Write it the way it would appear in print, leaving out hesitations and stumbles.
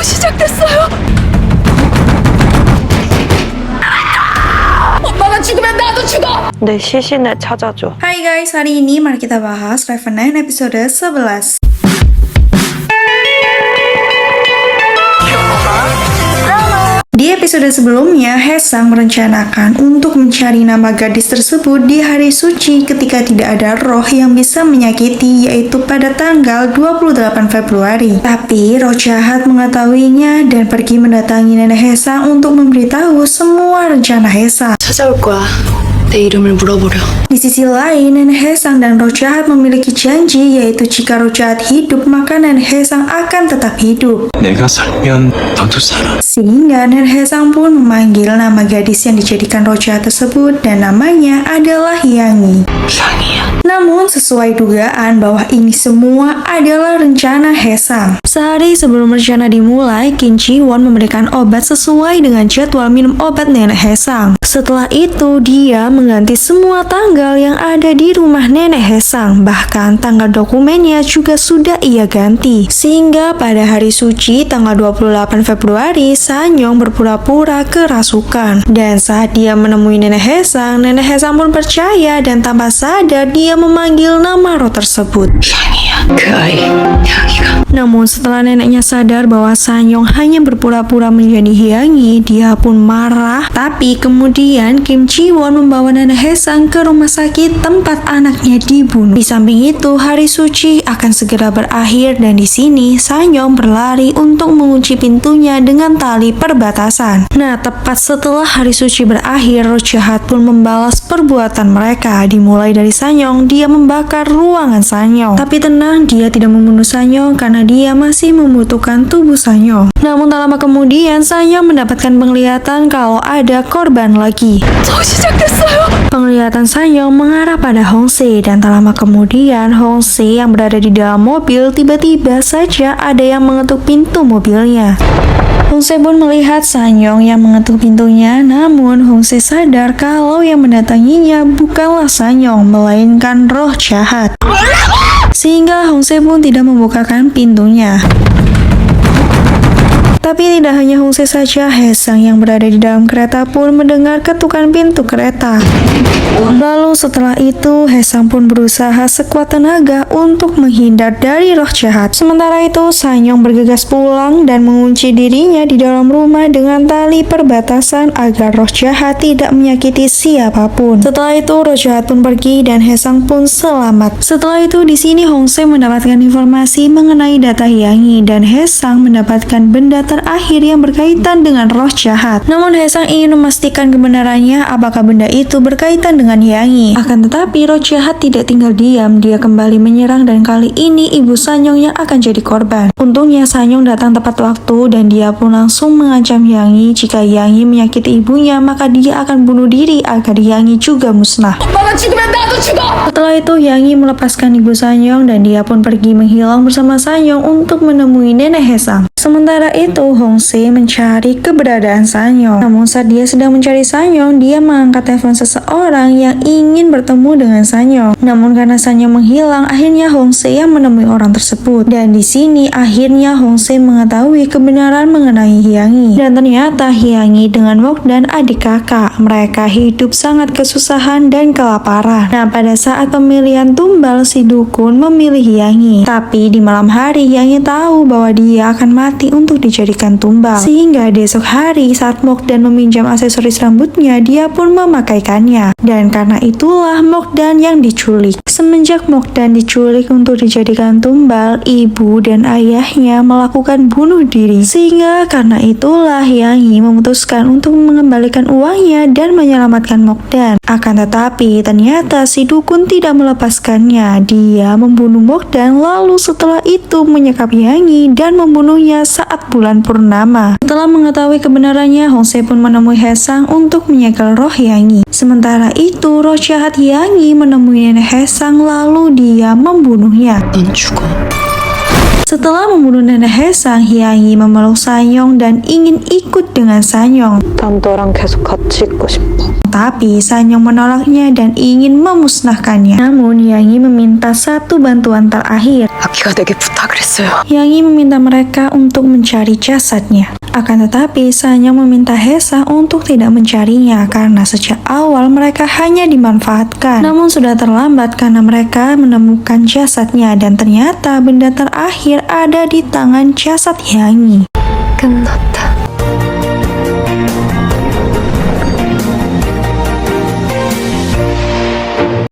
시작됐어요. 엄마가 죽으면 나도 죽어. 내 시신을 찾아줘. Hai guys, hari ini mari kita bahas Revenant episode 11. Di episode sebelumnya, Haesang merencanakan untuk mencari nama gadis tersebut di hari suci ketika tidak ada roh yang bisa menyakiti, yaitu pada tanggal 28 Februari. Tapi roh jahat mengetahuinya dan pergi mendatangi nenek Haesang untuk memberitahu semua rencana Haesang. 찾아올 거야. 내 이름을 물어보려. Di sisi lain, nenek Haesang dan roh jahat memiliki janji, yaitu jika roh jahat hidup, maka nenek Haesang akan tetap hidup. 내가 살면 너도 살아. Sehingga nenek Haesang pun memanggil nama gadis yang dijadikan roh jahat tersebut dan namanya adalah Hyangi. 향이야. Namun sesuai dugaan bahwa ini semua adalah rencana Haesang. Sehari sebelum rencana dimulai, Kim Ji-won memberikan obat sesuai dengan jadwal minum obat nenek Haesang. Setelah itu, dia mengganti semua tanggal yang ada di rumah nenek Haesang. Bahkan tanggal dokumennya juga sudah ia ganti. Sehingga pada hari suci tanggal 28 Februari, Sanyong berpura-pura kerasukan. Dan saat dia menemui nenek Haesang pun percaya dan tanpa sadar dia memanggil nama roh tersebut. 향이야. 그 아이 향이가. Namun setelah neneknya sadar bahwa Sanyong hanya berpura-pura menjadi Hyangi, dia pun marah. Tapi kemudian Kim Ji-won membawa nenek Haesang ke rumah sakit tempat anaknya dibunuh. Di samping itu, hari suci akan segera berakhir dan di sini Sanyong berlari untuk mengunci pintunya dengan tali perbatasan. Nah, tepat setelah hari suci berakhir, roh jahat pun membalas perbuatan mereka. Dimulai dari Sanyong, dia membakar ruangan Sanyong. Tapi tenang, dia tidak membunuh Sanyong karena dia masih membutuhkan tubuh Sanyong. Namun tak lama kemudian, Sanyong mendapatkan penglihatan kalau ada korban lagi. 저 시작됐어요. Penglihatan Sanyong mengarah pada Hongse dan tak lama kemudian Hongse yang berada di dalam mobil tiba-tiba saja ada yang mengetuk pintu mobilnya. Hongse pun melihat Sanyong yang mengetuk pintunya, namun Hongse sadar kalau yang mendatanginya bukanlah Sanyong melainkan roh jahat. Sehingga Hongse pun tidak membukakan pintunya. Tapi tidak hanya Hongse saja, Haesang yang berada di dalam kereta pun mendengar ketukan pintu kereta. Lalu setelah itu, Haesang pun berusaha sekuat tenaga untuk menghindar dari roh jahat. Sementara itu, Sanyong bergegas pulang dan mengunci dirinya di dalam rumah dengan tali perbatasan agar roh jahat tidak menyakiti siapapun. Setelah itu, roh jahat pun pergi dan Haesang pun selamat. Setelah itu, di sini Hongse mendapatkan informasi mengenai data Hyangi dan Haesang mendapatkan benda terakhir yang berkaitan dengan roh jahat. Namun Haesang ingin memastikan kebenarannya apakah benda itu berkaitan dengan Hyangi. Akan tetapi roh jahat tidak tinggal diam, dia kembali menyerang dan kali ini ibu Sanyong yang akan jadi korban. Untungnya Sanyong datang tepat waktu dan dia pun langsung mengancam Hyangi jika Hyangi menyakiti ibunya maka dia akan bunuh diri agar Hyangi juga musnah. 엄마가 죽으면 나도 죽어. Setelah itu Hyangi melepaskan ibu Sanyong dan dia pun pergi menghilang bersama Sanyong untuk menemui nenek Haesang. Sementara itu Hongse mencari keberadaan Sanyong. Namun saat dia sedang mencari Sanyong, dia mengangkat telepon seseorang yang ingin bertemu dengan Sanyong. Namun karena Sanyong menghilang, akhirnya Hongse yang menemui orang tersebut. Dan di sini akhirnya Hongse mengetahui kebenaran mengenai Hyangi. Dan ternyata Hyangi dengan Mokdan adik kakak. Mereka hidup sangat kesusahan dan kelaparan. Nah, pada saat pemilihan tumbal, si dukun memilih Hyangi. Tapi di malam hari Hyangi tahu bahwa dia akan mati untuk dijadikan tumbal. Sehingga di esok hari saat Mokdan meminjam aksesoris rambutnya, dia pun memakaikannya. Dan karena itulah Mokdan yang diculik. Semenjak Mokdan diculik untuk dijadikan tumbal, ibu dan ayahnya melakukan bunuh diri. Sehingga karena itulah Hyangi memutuskan untuk mengembalikan uangnya dan menyelamatkan Mokdan. Akan tetapi ternyata si dukun tidak melepaskannya. Dia membunuh Mokdan lalu setelah itu menyekap Hyangi dan membunuhnya saat bulan purnama. Setelah mengetahui kebenarannya, Hongse pun menemui Haesang untuk menyegel roh Hyangi. Sementara itu, roh jahat Hyangi menemui nenek Haesang lalu dia membunuhnya. 넌 죽어. Setelah membunuh nenek Haesang, Hyang-hee memeluk Sanyong dan ingin ikut dengan Sanyong. 난 너랑 계속 같이 있고 싶어. Tapi Sanyong menolaknya dan ingin memusnahkannya. Namun Hyang-hee meminta satu bantuan terakhir. 아키가 내게 부탁을 했어요. Hyang-hee meminta mereka untuk mencari jasadnya. Akan tetapi Sanyong meminta Haesang untuk tidak mencarinya karena sejak awal mereka hanya dimanfaatkan. Namun sudah terlambat karena mereka menemukan jasadnya dan ternyata benda terakhir ada di tangan jasad Hyang-hee. 끝났다.